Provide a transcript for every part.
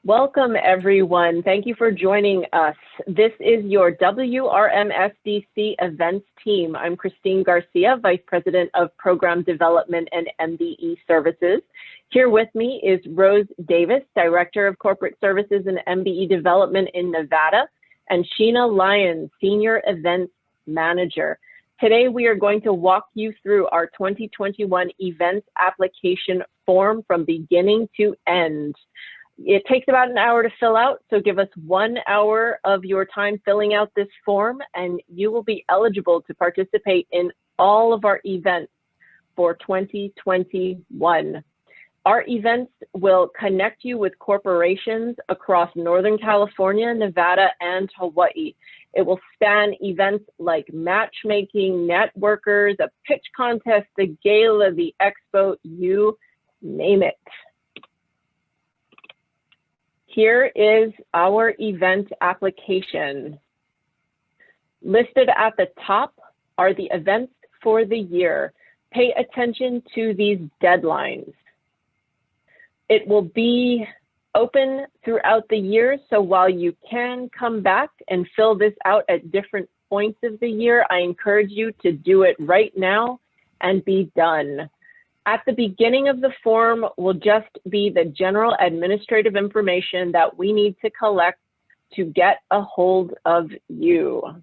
Welcome, everyone. Thank you for joining us. This is your WRMSDC events team. I'm Christine Garcia, Vice President of Program Development and MBE Services. Here with me is Rose Davis, Director of Corporate Services and MBE Development in Nevada, and Sheena Lyons, Senior Events Manager. Today, we are going to walk you through our 2021 events application form from beginning to end. It takes about an hour to fill out, so give us 1 hour of your time filling out this form, and you will be eligible to participate in all of our events for 2021. Our events will connect you with corporations across Northern California, Nevada, and Hawaii. It will span events like matchmaking, networkers, a pitch contest, the gala, the expo, you name it. Here is our event application. Listed at the top are the events for the year. Pay attention to these deadlines. It will be open throughout the year, so while you can come back and fill this out at different points of the year, I encourage you to do it right now and be done. At the beginning of the form will just be the general administrative information that we need to collect to get a hold of you.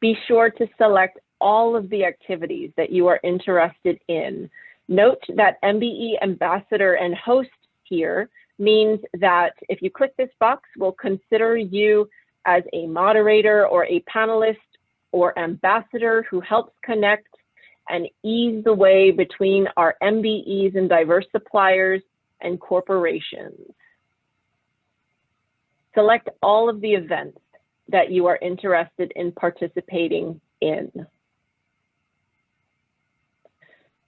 Be sure to select all of the activities that you are interested in. Note that MBE Ambassador and Host here means that if you click this box, we'll consider you as a moderator or a panelist or ambassador who helps connect and ease the way between our MBEs and diverse suppliers and corporations. Select all of the events that you are interested in participating in.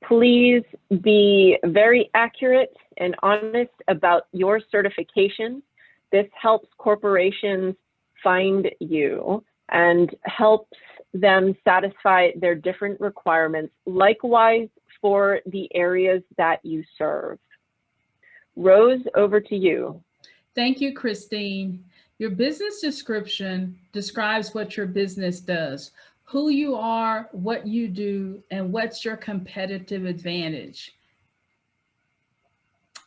Please be very accurate and honest about your certification. This helps corporations find you and helps them satisfy their different requirements, likewise for the areas that you serve. Rose, over to you. Thank you, Christine. Your business description describes what your business does, who you are, what you do, and what's your competitive advantage.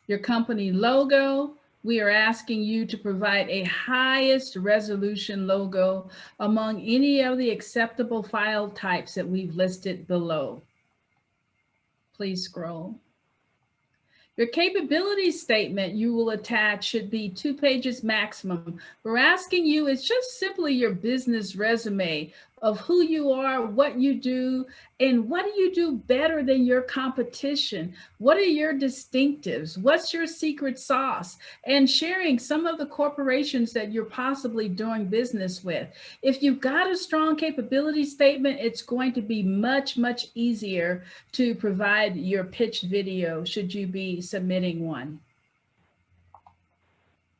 Your company logo, we are asking you to provide a highest resolution logo among any of the acceptable file types that we've listed below. Please scroll. Your capability statement you will attach should be 2 pages maximum. We're asking you, it's just simply your business resume of who you are, what you do, and what do you do better than your competition? What are your distinctives? What's your secret sauce? And sharing some of the corporations that you're possibly doing business with. If you've got a strong capability statement, it's going to be much, much easier to provide your pitch video should you be submitting one.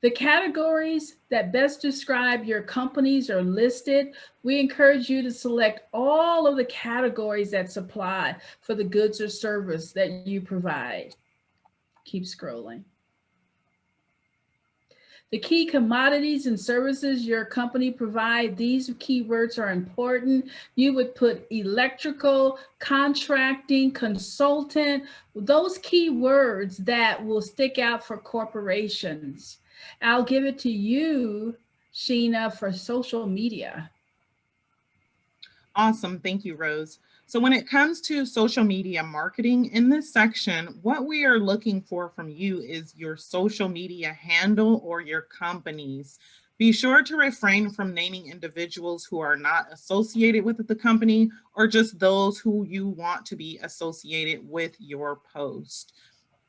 The categories that best describe your companies are listed. We encourage you to select all of the categories that supply for the goods or service that you provide. Keep scrolling. The key commodities and services your company provide, these keywords are important. You would put electrical, contracting, consultant, those keywords that will stick out for corporations. I'll give it to you, Sheena, for social media. Awesome. Thank you, Rose. So when it comes to social media marketing in this section, what we are looking for from you is your social media handle or your companies. Be sure to refrain from naming individuals who are not associated with the company or just those who you want to be associated with your post.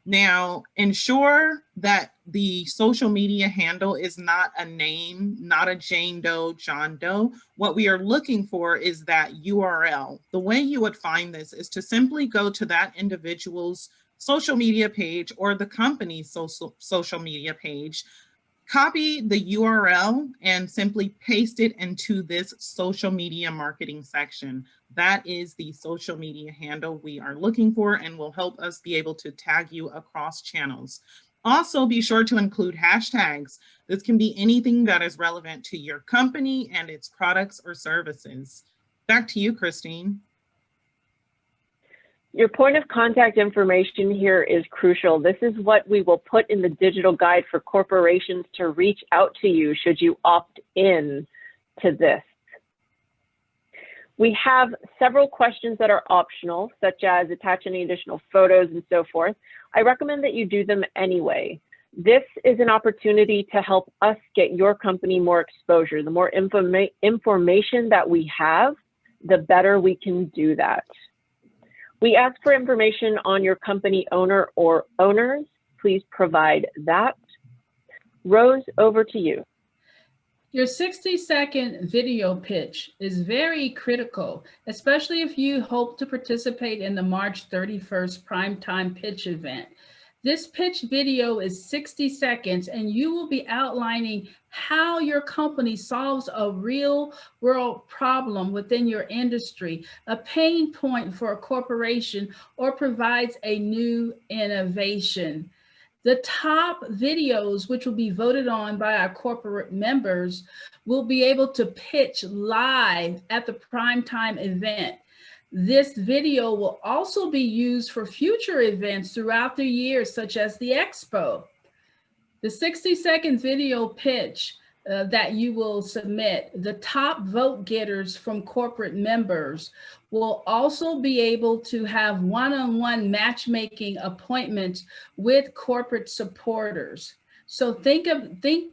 Now, ensure that the social media handle is not a name, not a Jane Doe, John Doe. What we are looking for is that URL. The way you would find this is to simply go to that individual's social media page or the company's social media page, copy the URL and simply paste it into this social media marketing section. That is the social media handle we are looking for and will help us be able to tag you across channels. Also, be sure to include hashtags. This can be anything that is relevant to your company and its products or services. Back to you, Christine. Your point of contact information here is crucial. This is what we will put in the digital guide for corporations to reach out to you should you opt in to this. We have several questions that are optional, such as attach any additional photos and so forth. I recommend that you do them anyway. This is an opportunity to help us get your company more exposure. The more information that we have, the better we can do that. We ask for information on your company owner or owners. Please provide that. Rose, over to you. Your 60-second video pitch is very critical, especially if you hope to participate in the March 31st primetime pitch event. This pitch video is 60 seconds, and you will be outlining how your company solves a real-world problem within your industry, a pain point for a corporation, or provides a new innovation. The top videos, which will be voted on by our corporate members, will be able to pitch live at the primetime event. This video will also be used for future events throughout the year, such as the Expo. The 60-second video pitch that you will submit, the top vote getters from corporate members will also be able to have one-on-one matchmaking appointments with corporate supporters. So think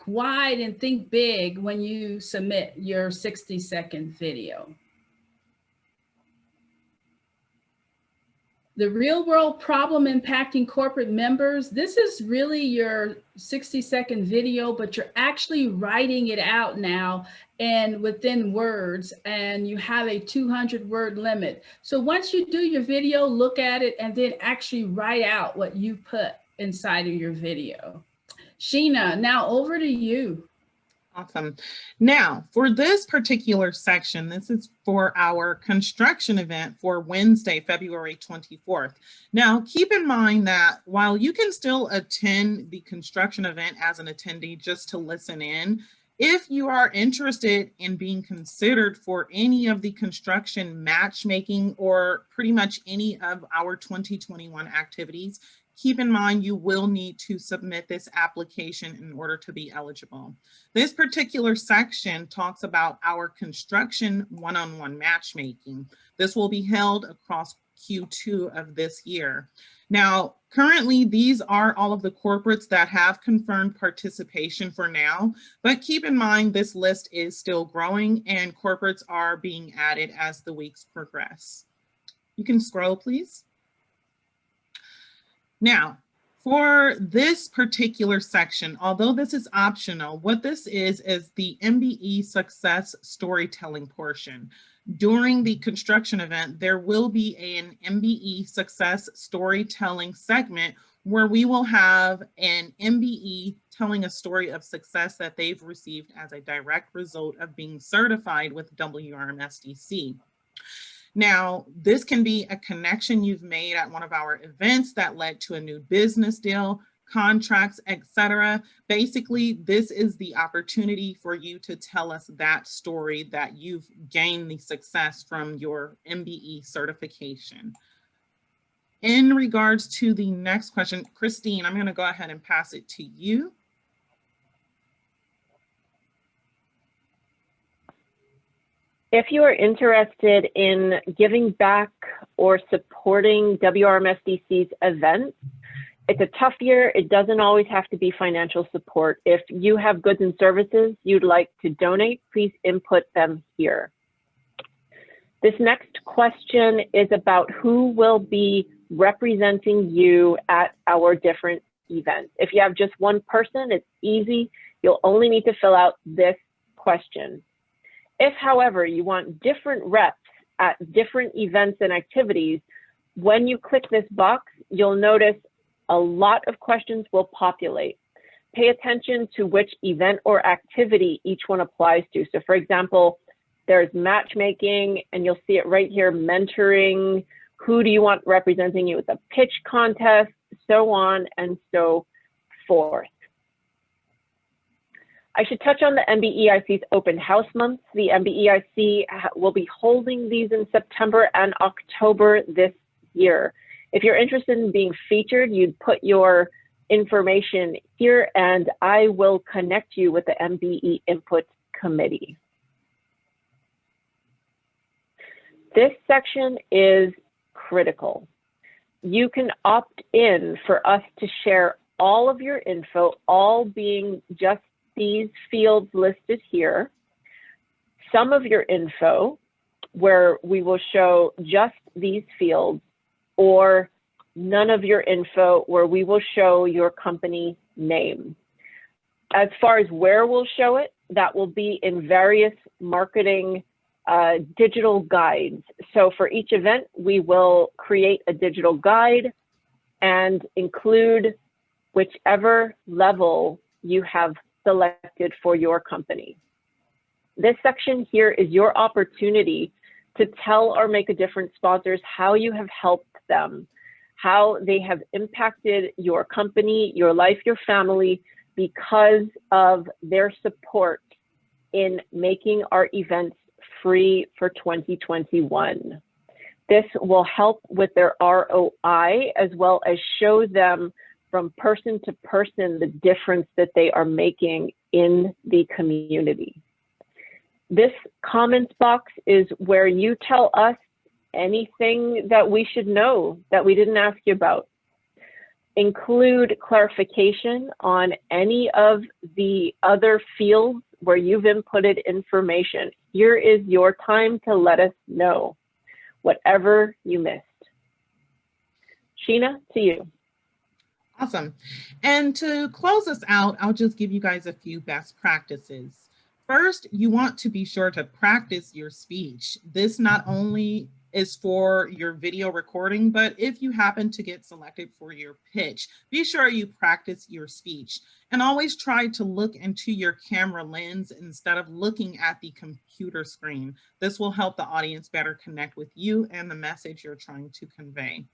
wide and think big when you submit your 60-second video. The real world problem impacting corporate members, this is really your 60-second video, but you're actually writing it out now and within words, and you have a 200-word limit. So once you do your video, look at it and then actually write out what you put inside of your video. Sheena, now over to you. Awesome. Now, for this particular section, this is for our construction event for Wednesday, February 24th. Now, keep in mind that while you can still attend the construction event as an attendee just to listen in, if you are interested in being considered for any of the construction matchmaking or pretty much any of our 2021 activities, keep in mind you will need to submit this application in order to be eligible. This particular section talks about our construction one-on-one matchmaking. This will be held across Q2 of this year. Now, currently, these are all of the corporates that have confirmed participation for now, but keep in mind this list is still growing and corporates are being added as the weeks progress. You can scroll, please. Now, for this particular section, although this is optional, what this is the Mbe Success Storytelling portion. During the construction event, there will be an Mbe Success Storytelling segment where we will have an MBE telling a story of success that they've received as a direct result of being certified with WRMSDC. Now, this can be a connection you've made at one of our events that led to a new business deal, contracts, etc. Basically, this is the opportunity for you to tell us that story that you've gained the success from your MBE certification. In regards to the next question, Christine, I'm going to go ahead and pass it to you. If you are interested in giving back or supporting WRMSDC's events, it's a tough year. It doesn't always have to be financial support. If you have goods and services you'd like to donate, please input them here. This next question is about who will be representing you at our different events. If you have just one person, it's easy. You'll only need to fill out this question. If, however, you want different reps at different events and activities, when you click this box, you'll notice a lot of questions will populate. Pay attention to which event or activity each one applies to. So for example, there's matchmaking, and you'll see it right here, mentoring, who do you want representing you at the pitch contest, so on and so 4th. I should touch on the MBEIC's open house months. The MBEIC will be holding these in September and October this year. If you're interested in being featured, you'd put your information here and I will connect you with the MBE Input Committee. This section is critical. You can opt in for us to share all of your info, all being just these fields listed here. Some of your info where we will show just these fields, or none of your info where we will show your company name. As far as where we'll show it, that will be in various marketing digital guides. So for each event, we will create a digital guide and include whichever level you have selected for your company. This section here is your opportunity to tell our Make a Difference sponsors how you have helped them, how they have impacted your company, your life, your family, because of their support in making our events free for 2021. This will help with their ROI as well as show them from person to person the difference that they are making in the community. This comments box is where you tell us anything that we should know that we didn't ask you about. Include clarification on any of the other fields where you've inputted information. Here is your time to let us know whatever you missed. Sheena, to you. Awesome. And to close us out, I'll just give you guys a few best practices. First, you want to be sure to practice your speech. This not only is for your video recording, but if you happen to get selected for your pitch, be sure you practice your speech and always try to look into your camera lens instead of looking at the computer screen. This will help the audience better connect with you and the message you're trying to convey.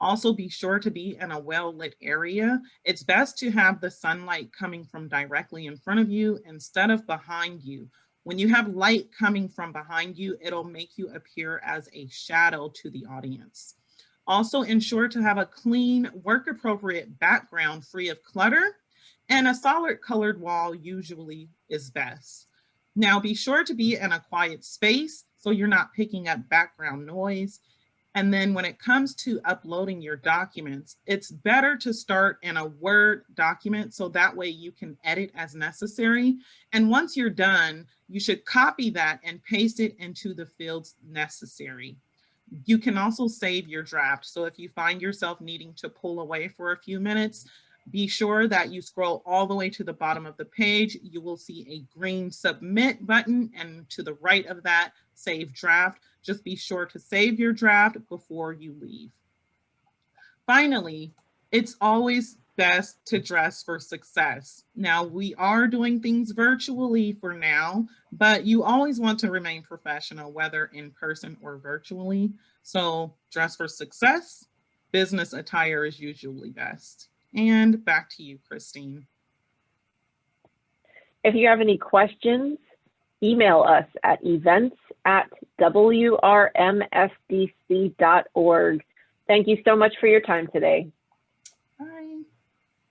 Also, be sure to be in a well-lit area. It's best to have the sunlight coming from directly in front of you instead of behind you. When you have light coming from behind you, it'll make you appear as a shadow to the audience. Also, ensure to have a clean, work-appropriate background free of clutter, and a solid colored wall usually is best. Now, be sure to be in a quiet space so you're not picking up background noise. And then when it comes to uploading your documents, it's better to start in a Word document so that way you can edit as necessary. And once you're done, you should copy that and paste it into the fields necessary. You can also save your draft. So if you find yourself needing to pull away for a few minutes, be sure that you scroll all the way to the bottom of the page. You will see a green submit button, and to the right of that, save draft. Just be sure to save your draft before you leave. Finally, it's always best to dress for success. Now, we are doing things virtually for now, but you always want to remain professional, whether in person or virtually. So dress for success. Business attire is usually best. And back to you, Christine. If you have any questions, email us at events@wrmsdc.org. Thank you so much for your time today.